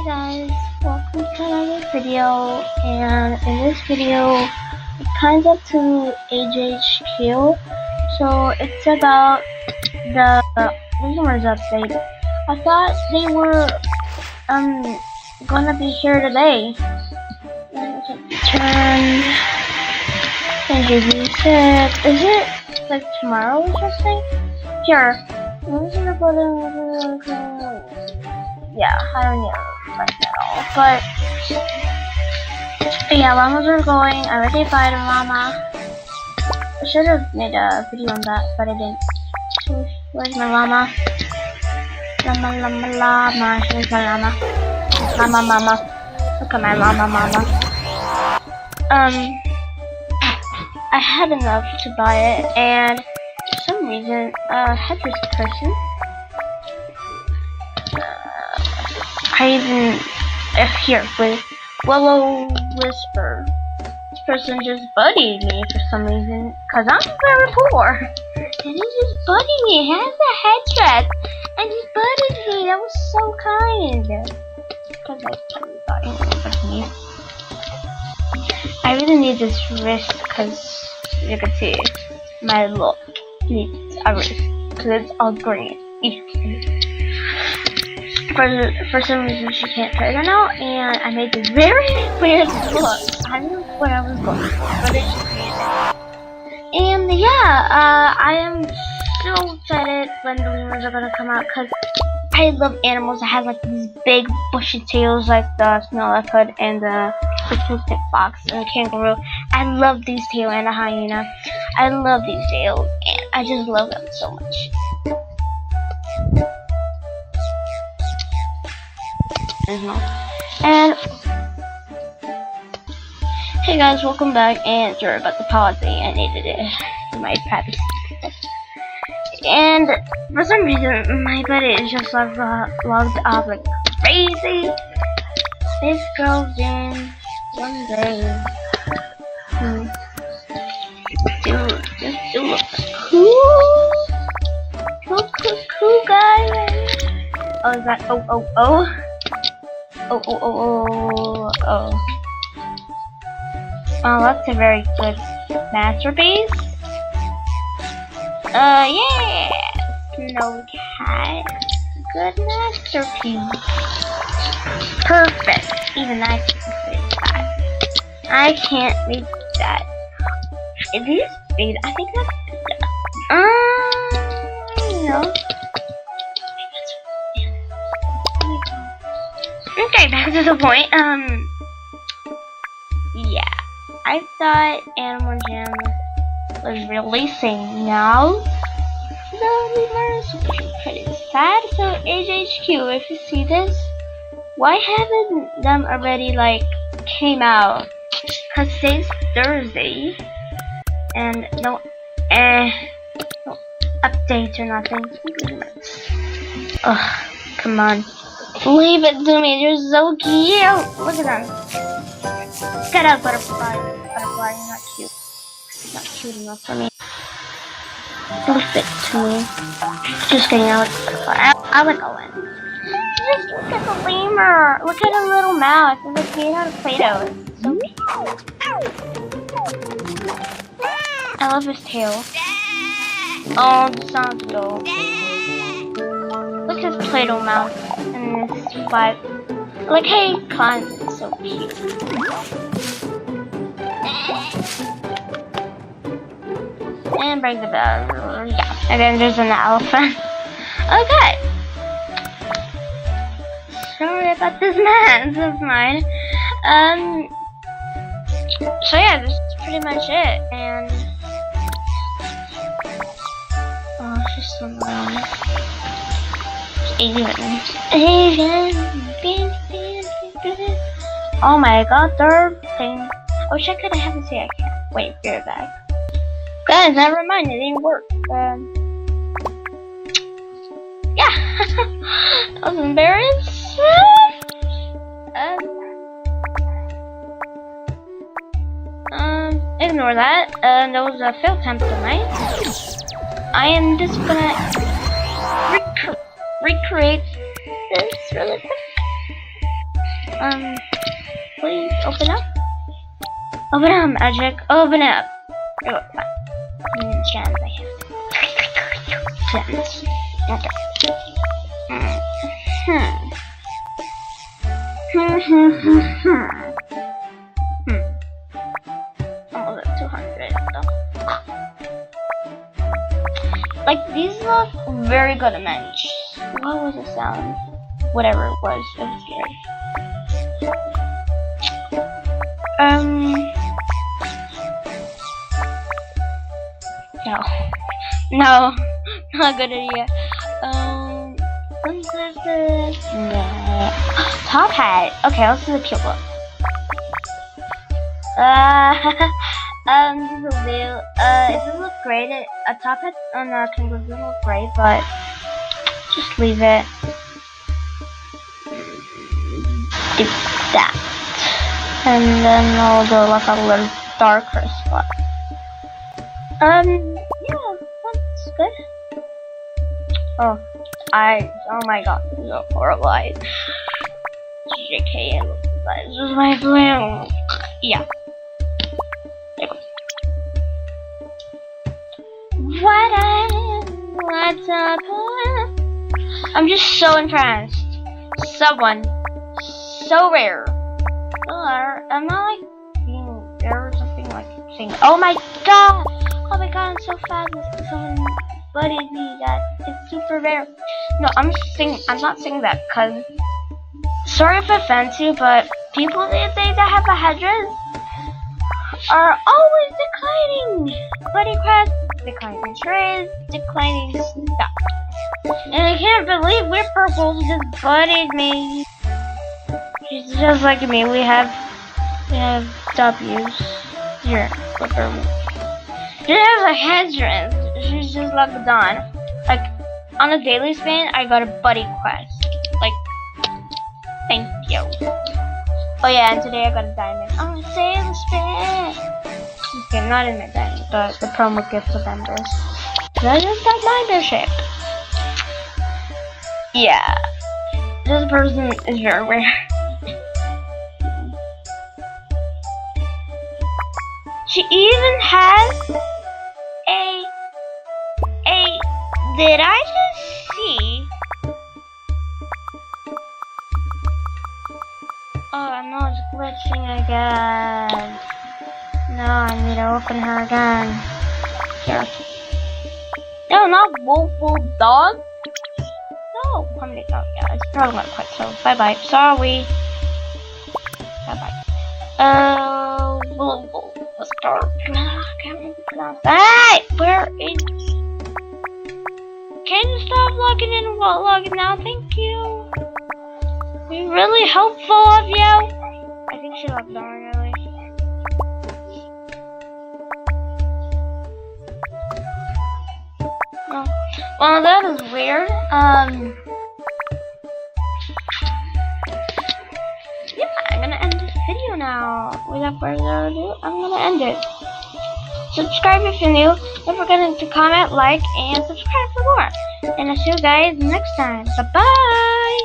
Guys, welcome to another video, and in this video it kind of to HHQ, so it's about the lemurs update. I thought they were gonna be here today. Turn introduce it. Is it like tomorrow or something? Here. Yeah, I don't know like that all, but yeah, llamas are going. I already fired a llama. I should have made a video on that, but I didn't. So, where's my llama? Llama. Here's my llama. Mama. Look at my mama. I had enough to buy it, and for some reason, I had this person. Here with Willow Whisper. This person just buddied me for some reason, cause I'm very poor, and he just buddied me. He has a headset, and he buddied me. That was so kind. Cause I thought he was me. I really need this wrist, cause you can see my look needs a wrist, cause it's all green. For some reason she can't play right now, and I made this very weird look. I don't know what I was going for, but it's just weird. And yeah, I am so excited when the lemurs are gonna come out, because I love animals that have like these big bushy tails, like the snow leopard and the picnic fox and the kangaroo. I love these tails, and the hyena. I love these tails, and I just love them so much. And hey guys, welcome back, and sorry about the pause thing. I needed it for my privacy. And for some reason my buddy is just logged off like crazy. This girl's in one day. Dude, this dude looks cool guy. Oh, is that oh. Oh, that's a very good masterpiece. Yeah, Snow Cat. Good masterpiece. Perfect. Even I can say that. I can't read that. Is this big? I think that's no. Okay, back to the point. Yeah, I thought Animal Jam was releasing now. The lemurs, which is pretty sad. So HHQ, if you see this, why haven't them already like came out? Cause today's Thursday, and no updates or nothing. Ugh, come on. Leave it to me, you're so cute! Look at them. Get out, butterfly. Butterfly, you're not cute. You're not cute enough for me. Leave it to me. Just kidding, I like butterfly. I like Owen. Just look at the lemur! Look at her little mouth. It's like made out of Play-Doh. It's so cute. I love his tail. Oh, the sounds dope. Look at his Play-Doh mouth. And this vibe. Like, hey, climbs, it's so cute. And break the bell. Yeah. And then there's an elephant. Okay. Sorry about this mess of mine. So yeah, this is pretty much it. And oh, she's so loud. Asian. Oh my god, third thing. Oh, check it. I haven't seen. I can't. Wait, be right back. Guys, never mind. It didn't work. Yeah. I was embarrassed. Ignore that. That was a failed attempt tonight. I am just gonna recreate this really quick. Please open up. Open up, magic. Open up. Oh, fine. Gems, I have. Gems. Okay. Almost at 200 though. Like, these look very good to manage. What was the sound? Whatever it was scary. No, not a good idea. Princesses. No. Top hat. Okay, let's do the cute one. This is a blue. It doesn't look great. A top hat on a kangaroo doesn't look great, but just leave it. Do that. And then I'll do like a little darker spot. Yeah, that's good. Oh my god, this is a horrible eyes. JK, this is my plan. Yeah. There goes. What's up? I'm just so entranced. Someone so rare. I'm not like being rare or something like saying, oh my god, I'm so fabulous. Someone buddied me that it's super rare. No, I'm not saying that because, sorry if I offend you, but people these days that have a headdress are always declining buddy quests, declining trades, declining stuff. And I can't believe Weird Purple just buddied me. She's just like me. We have W's. Here, look her. She has a headdress. She's just like Dawn. Like, on a daily span, I got a buddy quest. Like, thank you. Oh yeah, and today I got a diamond. On a daily span. Okay, not in my diamond, but the promo gift to members. I just got membership. Yeah. This person is very rare. She even has did I just see? Oh no, it's glitching again. No, I need to open her again. Here. No, not wolf dog. No, how many? Oh yeah, it's probably not quite. So bye bye. Sorry. Bye bye. Let's start. I can't pronounce that. Where is? Can you stop logging in and logging out? Thank you. Be really helpful of you. I think she logged out really. Oh. Well, that is weird. Yeah, I'm gonna end this video now. Without further ado, I'm gonna end it. Subscribe if you're new. Don't forget to comment, like, and subscribe for more. And I'll see you guys next time. Bye-bye!